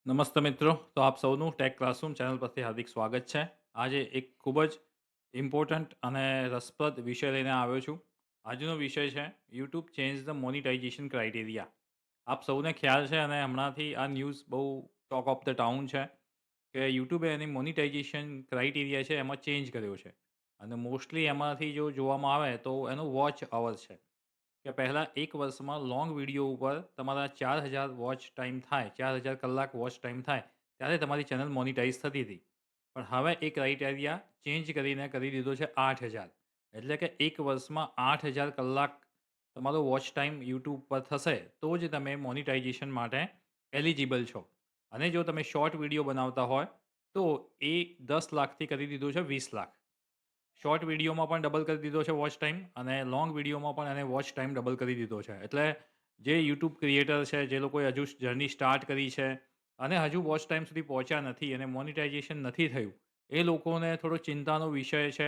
નમસ્તે મિત્રો, તો આપ સૌનું ટેક ક્લાસરૂમ ચેનલ પરથી હાર્દિક સ્વાગત છે. આજે એક ખૂબ જ ઇમ્પોર્ટન્ટ અને રસપ્રદ વિષય લઈને આવ્યો છું. આજનો વિષય છે YouTube change the monetisation criteria. આપ સૌને ખ્યાલ છે અને હમણાંથી આ ન્યૂઝ બહુ ટોક ઓફ ધ ટાઉન છે કે યુટ્યુબે એની મોનિટાઇઝેશન ક્રાઇટેરિયા છે એમાં ચેન્જ કર્યો છે. અને મોસ્ટલી એમાંથી જો જોવામાં આવે તો એનો વોચ અવર છે. કે પહેલાં એક વર્ષમાં લોંગ વિડીયો ઉપર તમારા 4000 વોચ ટાઈમ થાય, 4000 કલાક વોચ ટાઈમ થાય, ત્યારે તમારી ચેનલ મોનિટાઈઝ થતી હતી. પણ હવે એ ક્રાઇટેરિયા ચેન્જ કરીને કરી દીધો છે 8000. એટલે કે એક વર્ષમાં 8000 કલાક તમારો વોચ ટાઈમ યુટ્યુબ પર થશે, તો જ તમે મોનિટાઇઝેશન માટે એલિજિબલ છો. અને જો તમે શોર્ટ વિડીયો બનાવતા હોય, તો એ 10 લાખથી કરી દીધું છે 20 લાખ. શોર્ટ વિડીયોમાં પણ ડબલ કરી દીધો છે વોચ ટાઈમ અને લોંગ વિડીયોમાં પણ એને વોચ ટાઈમ ડબલ કરી દીધો છે. એટલે જે યુટ્યુબ ક્રિએટર છે, જે લોકોએ હજુ જર્ની સ્ટાર્ટ કરી છે અને હજુ વોચ ટાઈમ સુધી પહોંચ્યા નથી અને મોનિટાઇઝેશન નથી થયું, એ લોકોને થોડો ચિંતાનો વિષય છે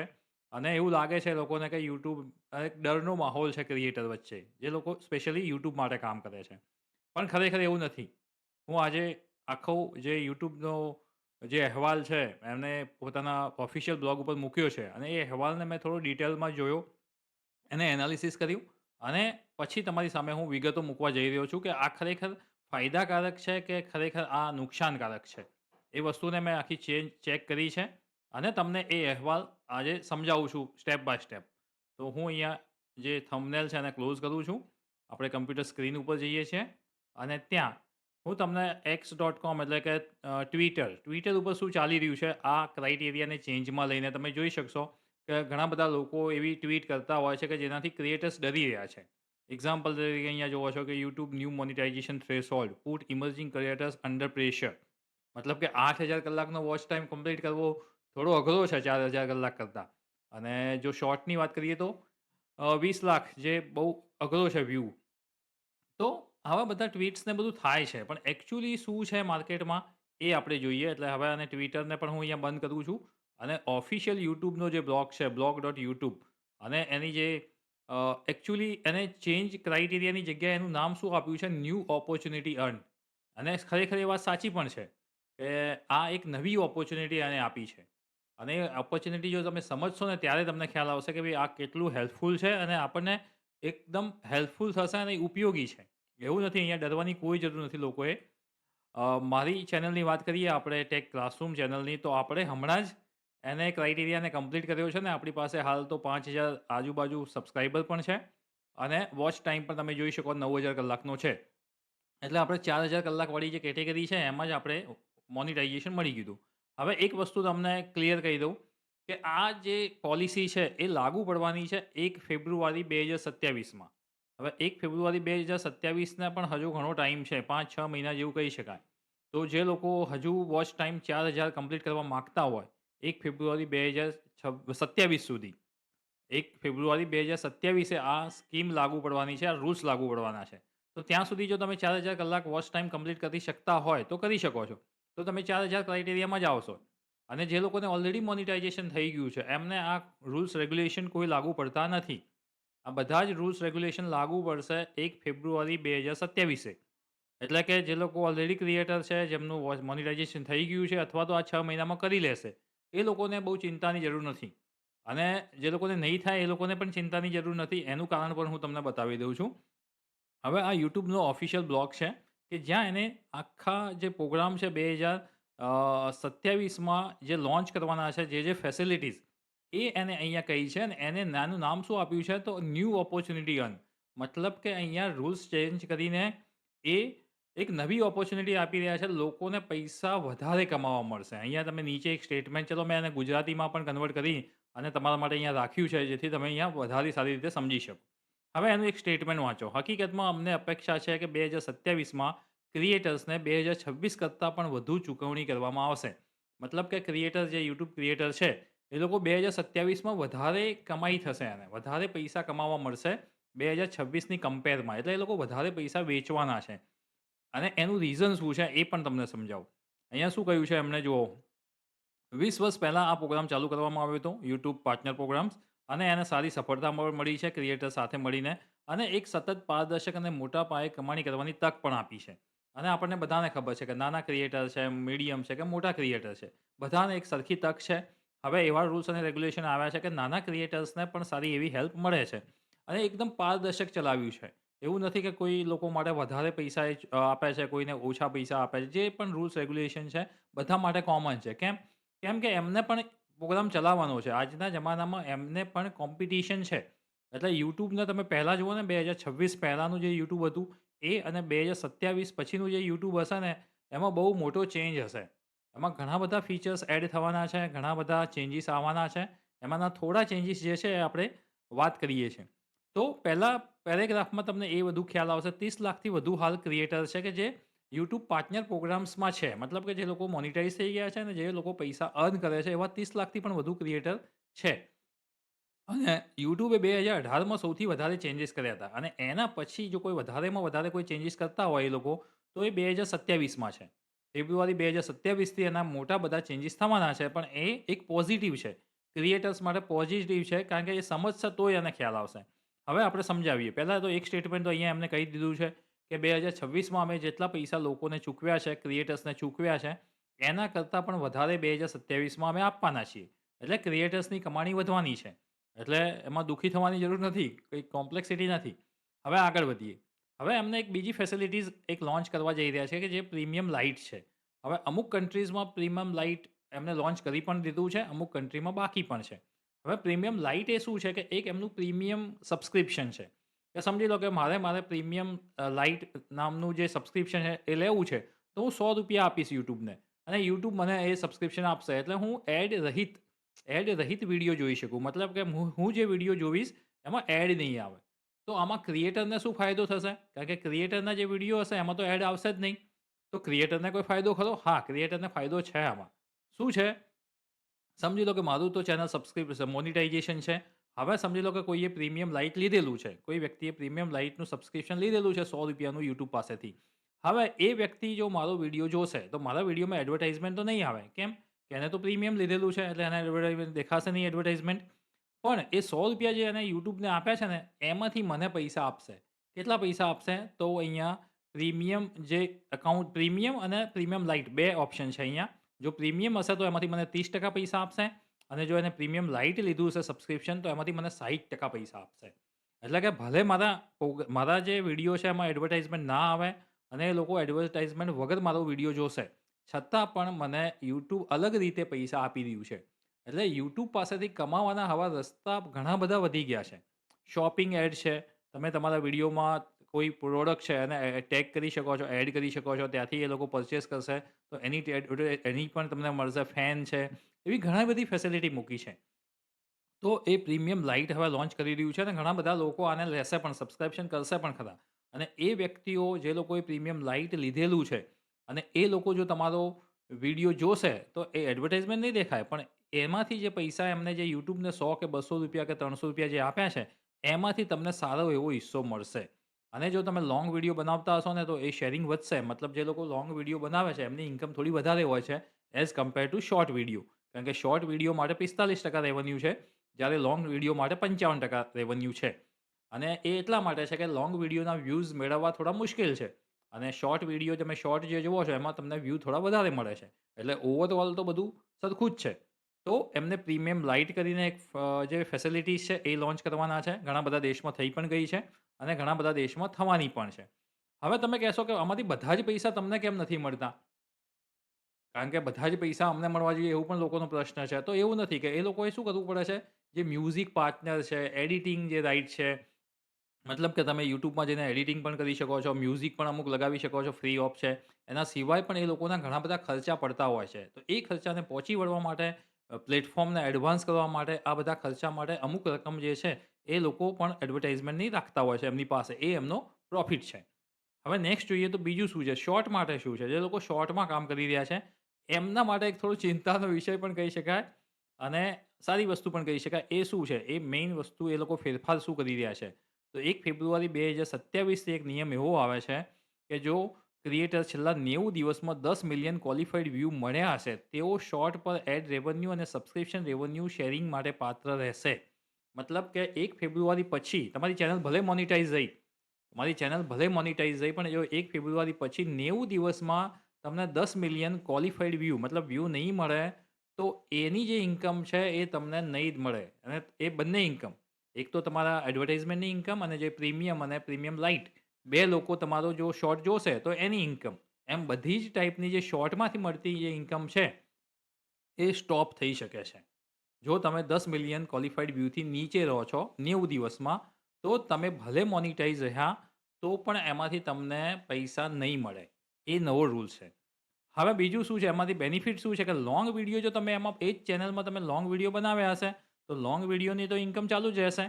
અને એવું લાગે છે લોકોને કે યુટ્યુબ એક ડરનો માહોલ છે ક્રિએટર વચ્ચે, જે લોકો સ્પેશિયલી યુટ્યુબ માટે કામ કરે છે. પણ ખરેખર એવું નથી. હું આજે આખો જે યુટ્યુબનો જે અહેવાલ છે, એમને પોતાના ઓફિશિયલ બ્લોગ ઉપર મૂક્યો છે અને એ અહેવાલને મેં થોડો ડિટેલમાં જોયો, એને એનાલિસિસ કર્યું અને પછી તમારી સામે હું વિગતો મૂકવા જઈ રહ્યો છું કે આ ખરેખર ફાયદાકારક છે કે ખરેખર આ નુકસાનકારક છે. એ વસ્તુને મેં આખી ચેક કરી છે અને તમને એ અહેવાલ આજે સમજાવું છું સ્ટેપ બાય સ્ટેપ. તો હું અહીંયા જે થંબનેલ છે એને ક્લોઝ કરું છું. આપણે કમ્પ્યુટર સ્ક્રીન ઉપર જઈએ છીએ અને ત્યાં હું તમને x.com એટલે કે ટ્વિટર ઉપર શું ચાલી રહ્યું છે આ ક્રાઇટેરિયાને ચેન્જમાં લઈને તમે જોઈ શકશો કે ઘણા બધા લોકો એવી ટ્વીટ કરતા હોય છે કે જેનાથી ક્રિએટર્સ ડરી રહ્યા છે. એક્ઝામ્પલ તરીકે અહીંયા જોવો છો કે YouTube new monetisation threshold put emerging creators under pressure. મતલબ કે 8000 કલાકનો વોચ ટાઈમ કમ્પ્લીટ કરવો થોડો અઘરો છે 4000 કલાક કરતાં. અને જો શોર્ટની વાત કરીએ તો 20 લાખ જે બહુ અઘરો છે વ્યૂ. તો આવા બધા ટ્વીટ્સને બધું થાય છે. પણ એકચ્યુઅલી શું છે માર્કેટમાં એ આપણે જોઈએ. એટલે હવે અને ટ્વિટરને પણ હું અહીંયા બંધ કરું છું અને ઓફિશિયલ યુટ્યુબનો જે બ્લોગ છે blog.youtube અને એની જે એકચ્યુઅલી એને ચેન્જ ક્રાઇટેરિયાની જગ્યાએ એનું નામ શું આપ્યું છે ન્યૂ ઓપોર્ચ્યુનિટી અર્ન. અને ખરેખર એ વાત સાચી પણ છે કે આ એક નવી ઓપોર્ચ્યુનિટી એને આપી છે. અને એ ઓપોર્ચ્યુનિટી જો તમે સમજશો ને ત્યારે તમને ખ્યાલ આવશે કે ભાઈ આ કેટલું હેલ્પફુલ છે અને આપણને એકદમ હેલ્પફુલ થશે અને ઉપયોગી છે. એવું નથી અહીંયા ડરવાની કોઈ જરૂર નથી લોકોએ. મારી ચેનલની વાત કરીએ આપણે ટેક ક્લાસરૂમ ચેનલની તો આપણે હમણાં જ એને ક્રાઇટેરિયાને કમ્પ્લીટ કર્યો છે ને આપણી પાસે હાલ તો 5000 આજુબાજુ સબસ્ક્રાઇબર પણ છે અને વોચ ટાઈમ પણ તમે જોઈ શકો 9000 કલાકનો છે. એટલે આપણે 4000 કલાકવાળી જે કેટેગરી છે એમાં જ આપણે મોનિટાઇઝેશન મળી ગયું હતું. હવે એક વસ્તુ તમને ક્લિયર કહી દઉં કે આ જે પોલિસી છે એ લાગુ પડવાની છે 1 ફેબ્રુઆરી 2027માં. હવે 1 ફેબ્રુઆરી 2027ને પણ હજુ ઘણો ટાઈમ છે. 5-6 મહિના જેવું કહી શકાય. તો જે લોકો હજુ વોચ ટાઈમ 4000 કમ્પ્લીટ કરવા માંગતા હોય 1 ફેબ્રુઆરી 2027 સુધી 1 ફેબ્રુઆરી 2027એ આ સ્કીમ લાગુ પડવાની છે, આ રૂલ્સ લાગુ પડવાના છે. તો ત્યાં સુધી જો તમે 4000 કલાક વોચ ટાઈમ કમ્પ્લીટ કરી શકતા હોય તો કરી શકો છો. તો તમે 4000 ક્રાઇટેરિયામાં જ આવશો. અને જે લોકોને ઓલરેડી મોનિટાઇઝેશન થઈ ગયું છે એમને આ રૂલ્સ રેગ્યુલેશન કોઈ લાગુ પડતા નથી. આ બધા જ રૂલ્સ રેગ્યુલેશન લાગુ પડશે 1 ફેબ્રુઆરી 2027એ. એટલે કે જે લોકો ઓલરેડી ક્રિએટર છે, જેમનું મોનિટાઇઝેશન થઈ ગયું છે અથવા તો આ 6 મહિનામાં કરી લેશે, એ લોકોને બહુ ચિંતાની જરૂર નથી. અને જે લોકોને નહીં થાય એ લોકોને પણ ચિંતાની જરૂર નથી. એનું કારણ પણ હું તમને બતાવી દઉં છું. હવે આ યુટ્યુબનો ઓફિશિયલ બ્લોગ છે કે જ્યાં એને આખા જે પ્રોગ્રામ છે 2027માં જે લોન્ચ કરવાના છે જે ફેસિલિટીઝ એ એને અહીંયા કહી છે અને એને નાનું નામ શું આપ્યું છે તો ન્યૂ ઓપોર્ચ્યુનિટી અર્ન. મતલબ કે અહીંયા રૂલ્સ ચેન્જ કરીને એ એક નવી ઓપોર્ચ્યુનિટી આપી રહ્યા છે. લોકોને પૈસા વધારે કમાવા મળશે. અહીંયા તમે નીચે એક સ્ટેટમેન્ટ ચલો મેં એને ગુજરાતીમાં પણ કન્વર્ટ કરી અને તમારા માટે અહીંયા રાખ્યું છે જેથી તમે અહીંયા વધારે સારી રીતે સમજી શકો. હવે એનું એક સ્ટેટમેન્ટ વાંચો. હકીકતમાં અમને અપેક્ષા છે કે 2027માં ક્રિએટર્સને 2026 કરતાં પણ વધુ ચૂકવણી કરવામાં આવશે. મતલબ કે ક્રિએટર જે યુટ્યુબ ક્રિએટર છે, એ લોકો 2027માં વધારે કમાઈ થશે એને. વધારે પૈસા કમાવા મળશે 2026ની કમ્પેરમાં. એટલે એ લોકો વધારે પૈસા વેચવાના છે. અને એનું રીઝન શું છે એ પણ તમને સમજાવું. અહીંયા શું કહ્યું છે એમણે જુઓ 20 વર્ષ પહેલા આ પ્રોગ્રામ ચાલુ કરવામાં આવ્યો હતો, YouTube પાર્ટનર પ્રોગ્રામ્સ અને એને સારી સફળતા મળી છે ક્રિએટર સાથે મળીને અને એક સતત પારદર્શક અને મોટા પાયે કમાણી કરવાની તક પણ આપી છે. અને આપણને બધાને ખબર છે કે નાના ક્રિએટર છે, મીડિયમ છે કે મોટા ક્રિએટર છે. બધાને એક સરખી તક છે. હવે એવા રૂલ્સ અને રેગ્યુલેશન આવ્યા છે કે નાના ક્રિએટર્સને પણ સારી એવી હેલ્પ મળે છે અને એકદમ પારદર્શક ચલાવ્યું છે. એવું નથી કે કોઈ લોકો માટે વધારે પૈસા આપે છે, કોઈને ઓછા પૈસા આપે છે. જે પણ રૂલ્સ રેગ્યુલેશન છે, બધા માટે કોમન છે. કેમ? કેમ કે એમને પણ પ્રોગ્રામ ચલાવવાનો છે. આજના જમાનામાં એમને પણ કોમ્પિટિશન છે. એટલે YouTubeને તમે પહેલા જુઓ ને 2026 પહેલાનું જે YouTube હતું, એ અને 2027 પછીનું જે YouTube હશે ને, એમાં બહુ મોટો ચેન્જ હશે. એમાં ઘણા બધા ફીચર્સ એડ થવાના છે, ઘણા બધા ચેન્જીસ આવવાના છે. એમાંના થોડા ચેન્જીસ જે છે, એ આપણે વાત કરીએ છીએ. તો પહેલા પેરેગ્રાફમાં તમને એ વધુ ખ્યાલ આવશે. 30 લાખથી વધુ હાલ ક્રિએટર છે કે જે YouTube પાર્ટનર પ્રોગ્રામ્સમાં છે. મતલબ કે જે લોકો મોનેટાઈઝ થઈ ગયા છે અને જે લોકો પૈસા અર્ન કરે છે, એવા 30 લાખથી પણ વધુ ક્રિએટર છે. અને યુટ્યુબે 2018માં સૌથી વધારે ચેન્જીસ કર્યા હતા અને એના પછી જો કોઈ વધારેમાં વધારે કોઈ ચેન્જીસ કરતા હોય એ લોકો, તો એ 2027માં છે. ફેબ્રુઆરી 2027થી એના મોટા બધા ચેન્જીસ થવાના છે, પણ એ એક પોઝિટિવ છે. ક્રિએટર્સ માટે પોઝિટિવ છે, કારણ કે એ સમજશે તોય એને ખ્યાલ આવશે. હવે આપણે સમજાવીએ. પહેલાં તો એક સ્ટેટમેન્ટ તો અહીંયા એમને કહી દીધું છે કે 2026માં અમે જેટલા પૈસા લોકોને ચૂકવ્યા છે, ક્રિએટર્સને ચૂકવ્યા છે, એના કરતાં પણ વધારે 2027માં અમે આપવાના છીએ. એટલે ક્રિએટર્સની કમાણી વધવાની છે. એટલે એમાં દુઃખી થવાની જરૂર નથી. કંઈ કોમ્પ્લેક્સિટી નથી. હવે આગળ વધીએ. હવે એમને એક બીજી ફેસિલિટીઝ એક લોન્ચ કરવા જઈ રહ્યા છે કે જે પ્રીમિયમ લાઈટ છે. હવે અમુક કન્ટ્રીઝમાં પ્રીમિયમ લાઈટ એમને લોન્ચ કરી પણ દીધું છે. અમુક કન્ટ્રીમાં બાકી પણ છે. હવે પ્રીમિયમ લાઈટ એ શું છે કે એક એમનું પ્રીમિયમ સબ્સ્ક્રિપ્શન છે. કે સમજી લો કે મારે પ્રીમિયમ લાઈટ નામનું જે સબ્સ્ક્રિપ્શન છે એ લેવું છે. તો હું ₹100 આપીશ YouTubeને અને YouTube મને એ સબ્સ્ક્રિપ્શન આપશે. એટલે હું એડ રહિત વિડીયો જોઈ શકું. મતલબ કે હું જે વિડીયો જોઈશ એમાં એડ નહીં આવે. તો આમાં ક્રિએટરને શું ફાયદો થશે? કારણ કે ક્રિએટરના જે વિડીયો હશે એમાં તો એડ આવશે જ નહીં. તો ક્રિએટરને કોઈ ફાયદો ખરો? હા, ક્રિએટરને ફાયદો છે આમાં. શું છે? સમજી લો કે મારું તો ચેનલ મોનિટાઈઝેશન છે. હવે સમજી લો કે કોઈએ પ્રીમિયમ લાઈટ લીધેલું છે. કોઈ વ્યક્તિએ પ્રીમિયમ લાઈટનું સબ્સ્ક્રિપ્શન લીધેલું છે ₹100નું YouTube પાસેથી. હવે એ વ્યક્તિ જો મારો વિડીયો જોશે, તો મારા વિડીયોમાં એડવર્ટાઇઝમેન્ટ તો નહીં આવે. કેમ? કે એને તો પ્રીમિયમ લીધેલું છે એટલે એને એડવર્ટાઇઝમેન્ટ દેખાશે નહીં એડવર્ટાઇઝમેન્ટ. પણ એ ₹100 જે એને YouTubeને આપ્યા છે ને, એમાંથી મને પૈસા આપશે. કેટલા પૈસા આપશે? તો અહીંયા પ્રીમિયમ જે એકાઉન્ટ પ્રીમિયમ અને પ્રીમિયમ લાઈટ 2 ઓપ્શન છે અહીંયા. જો પ્રીમિયમ હશે તો એમાંથી મને 30% પૈસા આપશે અને જો એને પ્રીમિયમ લાઈટ લીધું હશે સબસ્ક્રિપ્શન તો એમાંથી મને 60% પૈસા આપશે. એટલે કે ભલે મારા જે વિડીયો છે એમાં એડવર્ટાઇઝમેન્ટ ના આવે અને એ લોકો એડવર્ટાઇઝમેન્ટ વગર મારો વિડીયો જોશે, છતાં પણ મને YouTube અલગ રીતે પૈસા આપી રહ્યું છે. એટલે YouTube પાસેથી કમાવાના આવા રસ્તા ઘણા બધા વધી ગયા છે. શોપિંગ એડ છે. તમે તમારા વિડીયોમાં કોઈ પ્રોડક્ટ છે એને ટેગ કરી શકો છો, એડ કરી શકો છો. ત્યાંથી એ લોકો પરચેસ કરશે. તો એની પણ તમને મળશે. ફેન છે. એવી ઘણી બધી ફેસિલિટી મૂકી છે. તો એ પ્રીમિયમ લાઈટ હવે લોન્ચ કરી રહ્યું છે અને ઘણા બધા લોકો આને લેશે પણ, સબસ્ક્રિપ્શન કરશે પણ ખરા. અને એ વ્યક્તિઓ જે લોકોએ પ્રીમિયમ લાઈટ લીધેલું છે અને એ લોકો જો તમારો વિડીયો જોશે, તો એ એડવર્ટાઇઝમેન્ટ નહીં દેખાય. પણ એમાંથી જે પૈસા એમને જે YouTubeને ₹100 કે ₹200 કે ₹300 જે આપ્યા છે, એમાંથી તમને સારો એવો હિસ્સો મળશે. અને જો તમે લોંગ વિડીયો બનાવતા હશો ને, તો એ શેરિંગ વધશે. મતલબ જે લોકો લોંગ વિડીયો બનાવે છે, એમની ઇન્કમ થોડી વધારે હોય છે as compare to short video. કારણ કે શોર્ટ વિડીયો માટે 45% રેવન્યુ છે, જ્યારે લોંગ વિડીયો માટે 55% રેવન્યુ છે. અને એ એટલા માટે છે કે લોંગ વિડીયોના વ્યૂઝ મેળવવા થોડા મુશ્કેલ છે. અને શોર્ટ વિડીયો તમે શોર્ટ જે જુઓ છો, એમાં તમને વ્યૂ થોડા વધારે મળે છે. એટલે ઓવરઓલ તો બધું સરખું જ છે. તો એમને પ્રીમિયમ લાઈટ કરીને એક જે ફેસિલિટીઝ છે, એ લોન્ચ કરવાના છે. ઘણા બધા દેશમાં થઈ પણ ગઈ છે અને ઘણા બધા દેશમાં થવાની પણ છે. હવે તમે કહેશો કે આમાંથી બધા જ પૈસા તમને કેમ નથી મળતા? કારણ કે બધા જ પૈસા અમને મળવા જોઈએ એવું પણ લોકોનો પ્રશ્ન છે. તો એવું નથી કે એ લોકોએ શું કરવું પડે છે, જે મ્યુઝિક પાર્ટનર છે, એડિટિંગ જે રાઈટ છે, મતલબ કે તમે YouTubeમાં જઈને એડિટિંગ પણ કરી શકો છો, મ્યુઝિક પણ અમુક લગાવી શકો છો, ફ્રી ઓફ છે. એના સિવાય પણ એ લોકોના ઘણા બધા ખર્ચા પડતા હોય છે. તો એ ખર્ચાને પહોંચી વળવા માટે, પ્લેટફોર્મને એડવાન્સ કરવા માટે, આ બધા ખર્ચા માટે અમુક રકમ જે છે, એ લોકો પણ એડવર્ટાઇઝમેન્ટની રાખતા હોય છે એમની પાસે. એ એમનો પ્રોફિટ છે. હવે નેક્સ્ટ જોઈએ તો બીજું શું છે? શોર્ટ માટે શું છે? જે લોકો શોર્ટમાં કામ કરી રહ્યા છે, એમના માટે એક થોડો ચિંતાનો વિષય પણ કહી શકાય અને સારી વસ્તુ પણ કહી શકાય. એ શું છે? એ મેઈન વસ્તુ એ લોકો ફેરફાર શું કરી રહ્યા છે? તો 1 ફેબ્રુઆરી 2027 થી એક નિયમ એવો આવે છે કે જો ક્રિએટર છેલ્લા 90 દિવસમાં 10 મિલિયન ક્વોલિફાઈડ વ્યૂ મળ્યા હશે, તેઓ શોર્ટ પર એડ રેવન્યુ અને સબસ્ક્રિપ્શન રેવન્યુ શેરિંગ માટે પાત્ર રહેશે. મતલબ કે 1 ફેબ્રુઆરી પછી તમારી ચેનલ ભલે મોનેટાઈઝ રહી, તમારી ચેનલ ભલે મોનેટાઈઝ થઈ પણ જો 1 ફેબ્રુઆરી પછી 90 દિવસમાં તમને 10 મિલિયન ક્વોલિફાઈડ વ્યૂ મતલબ વ્યૂ નહીં મળે, તો એની જે ઇન્કમ છે એ તમને નહીં જ મળે અને એ બંને ઇન્કમ. એક તો તમારા એડવર્ટાઇઝમેન્ટની ઇન્કમ અને જે પ્રીમિયમ અને પ્રીમિયમ લાઇટ 2 લોકો તમારો જો શોર્ટ જોશે તો એની ઇન્કમ. એમ બધી જ ટાઈપની જે શોર્ટમાંથી મળતી જે ઇન્કમ છે, એ સ્ટોપ થઈ શકે છે. જો તમે 10 મિલિયન ક્વોલિફાઈડ વ્યૂથી નીચે રહો છો 90 દિવસમાં, તો તમે ભલે મોનિટાઈઝ રહ્યા, તો પણ એમાંથી તમને પૈસા નહીં મળે. એ નવો રૂલ છે. હવે બીજું શું છે એમાંથી બેનિફિટ શું છે કે લોંગ વિડીયો જો તમે એમાં એ જ ચેનલમાં તમે લોંગ વિડીયો બનાવ્યા હશે, તો લોંગ વિડીયોની તો ઇન્કમ ચાલુ જ રહેશે.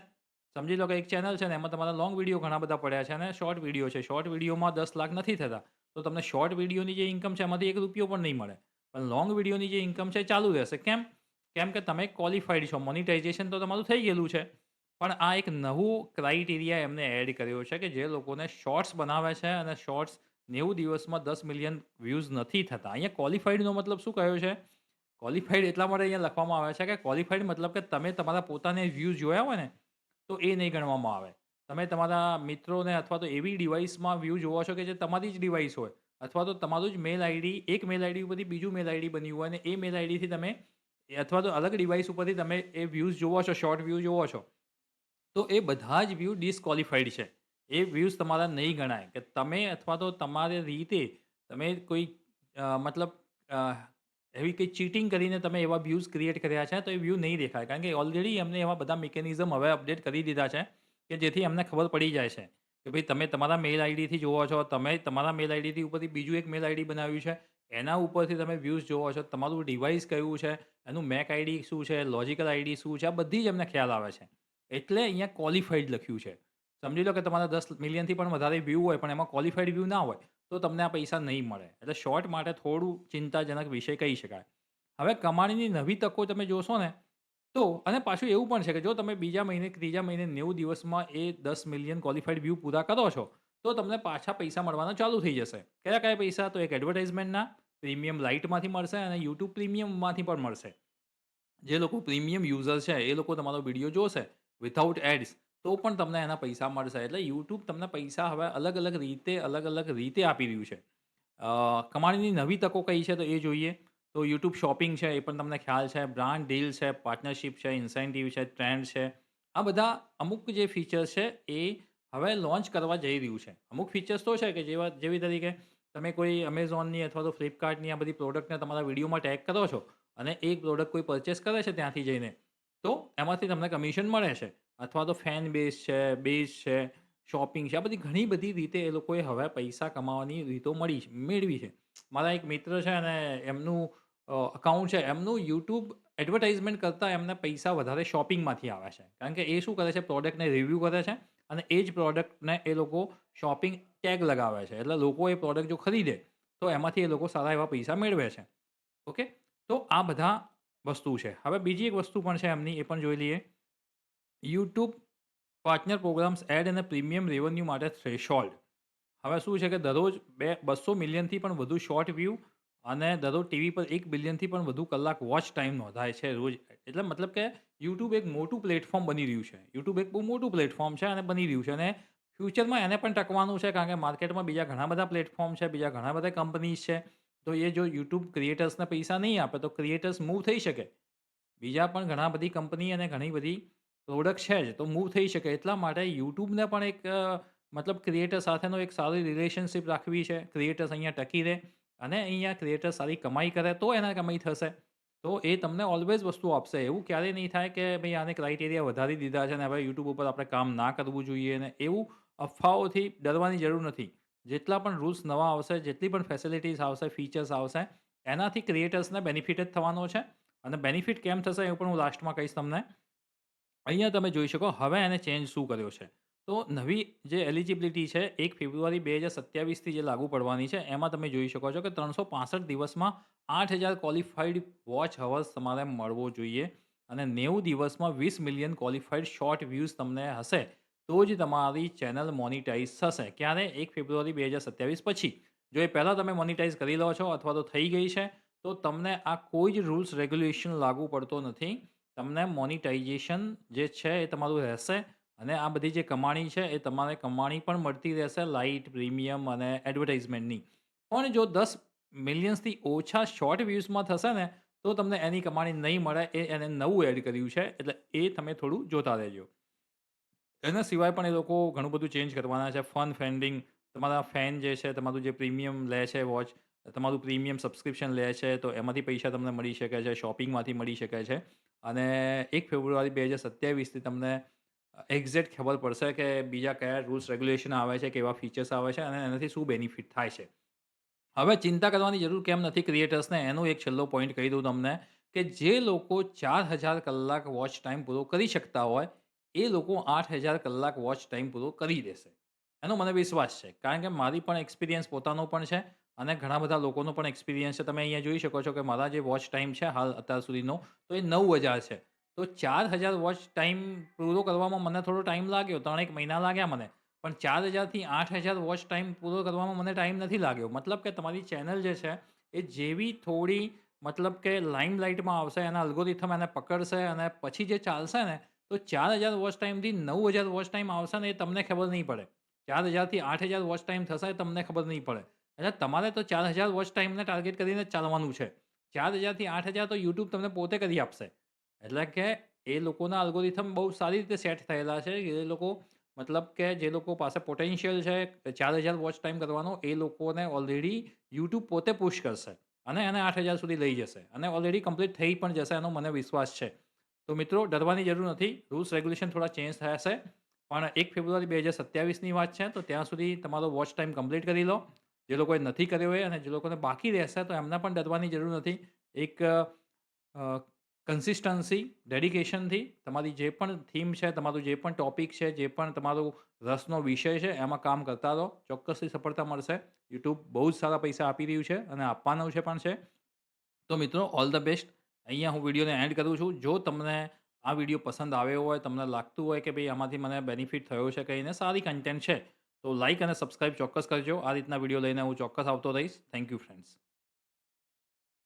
સમજી લો કે એક ચેનલ છે ને એમાં તમારા લોંગ વિડીયો ઘણા બધા પડ્યા છે અને શોર્ટ વિડીયો છે. શોર્ટ વિડીયોમાં 10 લાખ નથી થતા. તો તમને શોર્ટ વિડીયોની જે ઇન્કમ છે એમાંથી ₹1 પણ નહીં મળે. પણ લોંગ વિડીયોની જે ઇન્કમ છે એ ચાલુ રહેશે. કેમ? કેમ કે તમે ક્વોલિફાઈડ છો. મોનિટાઈઝેશન તો તમારું થઈ ગયેલું છે. પણ આ એક નવું ક્રાઇટેરિયા એમને એડ કર્યો છે કે જે લોકોને શોર્ટ્સ બનાવે છે અને શોર્ટ્સ 90 દિવસમાં 10 મિલિયન વ્યૂઝ નથી થતા. અહીંયા ક્વોલિફાઈડનો મતલબ શું કયો છે? ક્વોલિફાઈડ એટલા માટે અહીંયા લખવામાં આવે છે કે ક્વોલિફાઈડ મતલબ કે તમે તમારા પોતાને વ્યૂઝ જોયા હોય ને, તો એ નહીં ગણવામાં આવે. તમે તમારા મિત્રોને અથવા તો એવી ડિવાઇસમાં વ્યૂ જોવો છો કે જે તમારી જ ડિવાઇસ હોય અથવા તો તમારું જ મેલ આઈડી એક મેલ આઈડી ઉપરથી બીજું મેલ આઈડી બન્યું હોય અને એ મેલ આઈડીથી તમે અથવા તો અલગ ડિવાઇસ ઉપરથી તમે એ વ્યૂઝ જોવો છો, શોર્ટ વ્યૂ જોવો છો. તો એ બધા જ વ્યૂ ડિસ્ક્વોલિફાઈડ છે. એ વ્યૂઝ તમારા નહીં ગણાય કે તમે અથવા તો તમારી રીતે તમે કોઈ મતલબ અ, એવી કંઈ ચીટિંગ કરીને તમે એવા વ્યૂઝ ક્રિએટ કર્યા છે, તો એ વ્યૂ નહીં દેખાય. કારણ કે ઓલરેડી એમને એવા બધા મિકેનિઝમ હવે અપડેટ કરી દીધા છે, કે જેથી એમને ખબર પડી જાય છે, કે ભાઈ તમે તમારા મેલ આઈડીથી જોવો છો, તમે તમારા મેલ આઈડીથી ઉપરથી બીજું એક મેલ આઈડી બનાવ્યું છે, એના ઉપરથી તમે વ્યૂઝ જોવો છો, તમારું ડિવાઇસ કયું છે, એનું મેક આઈડી શું છે, લોજિકલ આઈડી શું છે, આ બધી જ એમને ખ્યાલ આવે છે. એટલે અહીંયા ક્વોલિફાઈડ લખ્યું છે. સમજી લો કે તમારા 10 મિલિયનથી પણ વધારે વ્યૂ હોય, પણ એમાં ક્વોલિફાઈડ વ્યૂ ના હોય, તો તમને આ પૈસા નહીં મળે. એટલે શોર્ટ માટે થોડું ચિંતાજનક વિષય કહી શકાય. હવે કમાણીની નવી તકો તમે જોશો ને, તો અને પાછું એવું પણ છે કે જો તમે બીજા મહિને, ત્રીજા મહિને 90 દિવસમાં એ 10 મિલિયન ક્વોલિફાઈડ વ્યૂ પૂરા કરો છો, તો તમને પાછા પૈસા મળવાના ચાલુ થઈ જશે. કયા-કયા પૈસા? તો એક એડવર્ટાઇઝમેન્ટના, પ્રીમિયમ લાઇટમાંથી મળશે અને YouTube પ્રીમિયમમાંથી પણ મળશે. જે લોકો પ્રીમિયમ યુઝર છે, એ લોકો તમારો વિડીયો જોશે વિથઆઉટ એડ્સ, તો પણ તમને એના પૈસા મળશે. એટલે YouTube તમને પૈસા હવે અલગ-અલગ રીતે આપી રહ્યું છે. કમાણીની નવી તકો કઈ છે તો એ જોઈએ. તો YouTube શોપિંગ છે એ પણ તમને ખ્યાલ છે. બ્રાન્ડ ડીલ છે, પાર્ટનરશિપ છે, ઇન્સેન્ટિવ છે, ટ્રેન્ડ છે. આ બધા અમુક જે ફીચર્સ છે એ હવે લોન્ચ કરવા જઈ રહ્યું છે. અમુક ફીચર્સ તો છે કે જેવી તરીકે તમે કોઈ Amazonની અથવા તો Flipkartની આ બધી પ્રોડક્ટને તમારા વિડીયોમાં ટેગ કરો છો અને એ પ્રોડક્ટ કોઈ પરચેસ કરે છે ત્યાંથી જઈને, તો એમાંથી તમને કમિશન મળે છે. અથવા તો ફેન બેઝ છે, શોપિંગ છે. આ બધી ઘણી બધી રીતે એ લોકોએ હવે પૈસા કમાવાની રીતો મેળવી છે. મારા એક મિત્ર છે અને એમનું અકાઉન્ટ છે. એમનું YouTube એડવર્ટાઇઝમેન્ટ કરતાં એમને પૈસા વધારે શોપિંગમાંથી આવે છે. કારણ કે એ શું કરે છે પ્રોડક્ટને રિવ્યૂ કરે છે અને એ જ પ્રોડક્ટને એ લોકો શોપિંગ ટેગ લગાવે છે. એટલે લોકો એ પ્રોડક્ટ જો ખરીદે, તો એમાંથી એ લોકો સારા એવા પૈસા મેળવે છે. ઓકે? તો આ બધા વસ્તુ છે. હવે બીજી એક વસ્તુ પણ છે એમની, એ પણ જોઈ લઈએ. YouTube પાર્ટનર પ્રોગ્રામ્સ એડ અને પ્રીમિયમ રેવન્યુ માટે થ્રેશોલ્ડ. હવે શું છે કે દરરોજ 200 મિલિયનથી પણ વધુ શોર્ટ વ્યૂ અને દરરોજ ટીવી પર 1 બિલિયનથી પણ વધુ કલાક વોચ ટાઈમ નોંધાય છે રોજ. એટલે મતલબ કે YouTube એક મોટું પ્લેટફોર્મ બની રહ્યું છે. YouTube એક બહુ મોટું પ્લેટફોર્મ છે અને બની રહ્યું છે અને ફ્યુચરમાં એને પણ ટકવાનું છે કારણ કે માર્કેટમાં બીજા ઘણા બધા પ્લેટફોર્મ છે, બીજા ઘણા બધા કંપનીઝ છે. તો એ જો YouTube ક્રિએટર્સને પૈસા નહીં આપે તો ક્રિએટર્સ મૂવ થઈ શકે. બીજા પણ ઘણા બધી કંપની અને ઘણી બધી પ્રોડક્ટ છે જ, તો મૂવ થઈ શકે. એટલા માટે YouTubeને પણ એક મતલબ ક્રિએટર સાથેનો એક સારી રિલેશનશિપ રાખવી છે. ક્રિએટર્સ અહીંયા ટકી રહે અને અહીંયા ક્રિએટર સારી કમાઈ કરે તો એના કમાઈ થશે. તો એ તમને ઓલવેઝ વસ્તુ આપશે. એવું ક્યારેય નહીં થાય કે ભઈ આને ક્રાઇટેરિયા વધારી દીધા છે અને હવે YouTube ઉપર આપણે કામ ના કરવું જોઈએ ને એવું અફવાઓથી ડરવાની જરૂર નથી. જેટલા પણ રૂલ્સ નવા આવશે, જેટલી પણ ફેસિલિટીઝ આવશે, ફીચર્સ આવશે, એનાથી ક્રિએટર્સને બેનિફિટ જ થવાનો છે અને બેનિફિટ કેમ થશે એ પણ હું લાસ્ટમાં કહીશ તમને. અહીંયા તમે જોઈ શકો હવે એને ચેન્જ શું કર્યો છે. તો નવી જે એલિજિબિલિટી છે 1 ફેબ્રુઆરી 2027થી જે લાગુ પડવાની છે એમાં તમે જોઈ શકો છો કે 365 દિવસમાં 8000 ક્વોલિફાઈડ વોચ હવર્સ તમારે મળવો જોઈએ અને 90 દિવસમાં 20 મિલિયન ક્વોલિફાઈડ શોર્ટ વ્યૂઝ તમને હશે, તો જ તમારી ચેનલ મોનિટાઈઝ થશે. ક્યારે? 1 ફેબ્રુઆરી 2027 પછી. જો એ પહેલાં તમે મોનિટાઈઝ કરી લો છો અથવા તો થઈ ગઈ છે, તો તમને આ કોઈ જ રૂલ્સ રેગ્યુલેશન લાગુ પડતો નથી. તમને મોનિટાઈઝેશન જે છે એ તમારું રહેશે અને આ બધી જે કમાણી છે એ તમારે કમાણી પણ મળતી રહેશે લાઇટ, પ્રીમિયમ અને એડવર્ટાઇઝમેન્ટની. પણ જો 10 મિલિયન્સથી ઓછા શોર્ટ વ્યૂઝમાં થશે ને, તો તમને એની કમાણી નહીં મળે. એને નવું એડ કર્યું છે, એટલે એ તમે થોડું જોતા રહેજો. એના સિવાય પણ એ લોકો ઘણું બધું ચેન્જ કરવાના છે. ફન ફેન્ડિંગ, તમારા ફેન જે છે, તમારું જે પ્રીમિયમ લે છે વોચ, તમારું પ્રીમિયમ સબસ્ક્રિપ્શન લે છે, તો એમાંથી પૈસા તમને મળી શકે છે, શોપિંગમાંથી મળી શકે છે. અને 1 ફેબ્રુઆરી 2027 થી તમને એક્ઝેક્ટ ખબર પડશે કે બીજા કયા રૂલ્સ રેગ્યુલેશન આવે છે, કેવા ફીચર્સ આવે છે અને એનાથી શું બેનિફિટ થાય છે. હવે ચિંતા કરવાની જરૂર કેમ નથી ક્રિએટર્સને, એનો એક છેલ્લો પોઈન્ટ કહી દઉં તમને, કે જે લોકો 4000 કલાક વોચ ટાઈમ પૂરો કરી શકતા હોય, એ લોકો 8000 કલાક વોચ ટાઈમ પૂરો કરી દેશે. એનો મને વિશ્વાસ છે. કારણ કે મારી પણ એક્સપિરિયન્સ પોતાનો પણ છે અને ઘણા બધા લોકોનો પણ એક્સપિરિયન્સ છે. તમે અહીંયા જોઈ શકો છો કે મારા જે વોચ ટાઈમ છે હાલ અત્યાર સુધીનો, તો એ 9000 છે. તો 4000 વોચ ટાઈમ પૂરો કરવામાં મને થોડો ટાઈમ લાગ્યો, 3 એક મહિના લાગ્યા મને. પણ 4000 થી 8000 વોચ ટાઈમ પૂરો કરવામાં મને ટાઈમ નથી લાગ્યો. મતલબ કે તમારી ચેનલ જે છે, એ જેવી થોડી મતલબ કે લાઇમલાઇટમાં આવશે, એના અલ્ગોરિથમ એને પકડશે અને પછી જે ચાલશે ને, તો 4000 વોચ ટાઈમથી 9000 વોચ ટાઈમ આવશે ને, એ તમને ખબર નહીં પડે. 4000 થી 8000 વોચ ટાઈમ થશે, એ તમને ખબર નહીં પડે. એટલે તમારે તો 4000 વોચ ટાઈમને ટાર્ગેટ કરીને જ ચાલવાનું છે. 4000 થી 8000 તો યુટ્યુબ તમને પોતે કરી આપશે. એટલે કે એ લોકોના અલ્ગોરિથમ બહુ સારી રીતે સેટ થયેલા છે. એ લોકો મતલબ કે જે લોકો પાસે પોટેન્શિયલ છે 4000 વોચ ટાઈમ કરવાનો, એ લોકોને ઓલરેડી યુટ્યુબ પોતે પુશ કરશે અને એને 8000 સુધી લઈ જશે અને ઓલરેડી કમ્પ્લીટ થઈ પણ જશે, એનો મને વિશ્વાસ છે. તો મિત્રો ડરવાની જરૂર નથી. રૂલ્સ રેગ્યુલેશન થોડા ચેન્જ થયા છે. પણ 1 ફેબ્રુઆરી 2027 ની વાત છે, તો ત્યાં સુધી તમારો વોચ ટાઈમ કમ્પ્લીટ કરી લો. જે લોકોએ નથી કર્યો હોય અને જે લોકોને બાકી રહેશે, તો એમને પણ ડરવાની જરૂર નથી. એક કન્સિસ્ટન્સી, ડેડિકેશનથી તમારી જે પણ થીમ છે, તમારું જે પણ ટોપિક છે, જે પણ તમારું રસનો વિષય છે, એમાં કામ કરતા રહો. ચોક્કસથી સફળતા મળશે. યુટ્યુબ બહુ જ સારા પૈસા આપી રહ્યું છે અને આપવાનું છે પણ છે. તો મિત્રો ઓલ ધ બેસ્ટ. અહીંયા હું વિડીયોને એન્ડ કરું છું. જો તમને આ વિડીયો પસંદ આવ્યો હોય, તમને લાગતું હોય કે ભાઈ આમાંથી મને બેનિફિટ થયો છે કંઈ ને સારી કન્ટેન્ટ છે, તો લાઈક અને સબસ્ક્રાઈબ ચોક્કસ કરજો. આ રીતના વિડીયો લઈને હું ચોક્કસ આવતો રહીશ. Thank you friends.